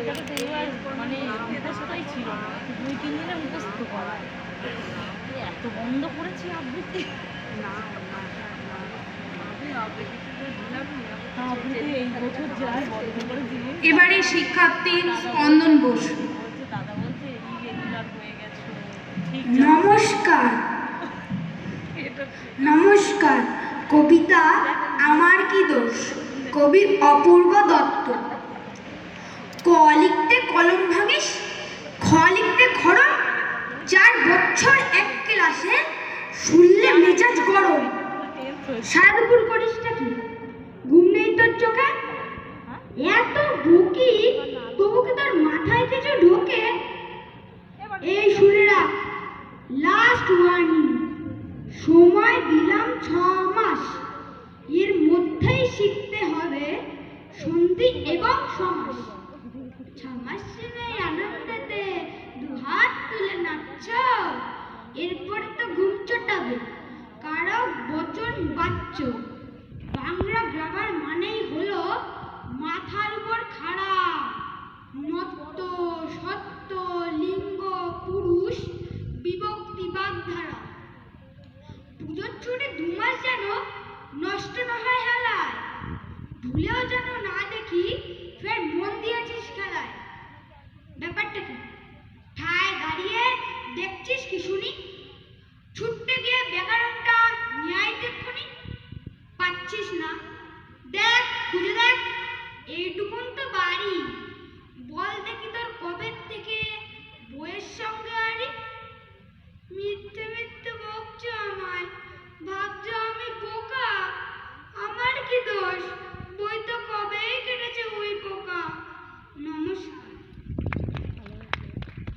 পরীক্ষাটা তো এবার মানে মুখস্থটাই ছিল না, 2-3 দিনে মুখস্থ করা। এত বন্ধ করেছি আবৃত্তি। এই বছর যাই বন্ধ করেছি। এবারে শিক্ষার্থী স্পন্দন বোস। দাদা বলছে ইরেগুলার হয়ে গেছে। নমস্কার। নমস্কার। কবিতা আমার কি দোষ, কবি অপূর্ব দত্ত। ক লিখতে কলম ভাঙিস, খ লিখতে খড়ম, 4 বছর এক ক্লাসে, শুনলে মেজাজ গরম। সারা দুপুর করিসটা কি, ঘুম নেই তোর চোখে? এত বকি তবু কি তোর মাথায় কিছু ঢোকে? এই শুনে রাখ, লাস্ট ওয়ার্নিং, সময় দিলাম 6 মাস, এর মধ্যেই শিখতে হবে সন্ধি এবং সমাস। 6 মাস নেই আনন্দেতে দুহাত তুলে নাচছ, এরপরে তো ঘুম চটাবে, কারক বচন বাচ্চ। বাংলা গ্রামার মানেই হলো মাথার উপর খাড়া, নত্ব সত্য লিঙ্গ পুরুষ বিভক্তি বাগধারা। পুজোর ছুটি 2 মাস যেন নষ্ট না হয় হেলায়, ভুলেও যেন না দেখি ফের মন দিয়েছিস খেলায়। ব্যাপারটা কি, ঠায় দাঁড়িয়ে দেখছিস কি শুনি, ছুটতে গিয়ে ব্যাকরণটা ন্যায় দেখুনি, পাচ্ছিস না? দেখ, খুঁজে দেখ, এইটুকুন তো বাড়ি, বল দেখি তোর কবে থেকে বইয়ের সঙ্গে আড়ি। মিথ্যে মিথ্যে বকছো আমায়, ভাবছো আমি বোকা, আমার কি দোষ, বই তো কবেই কেটেছে ওই পোকা। নমস্কার।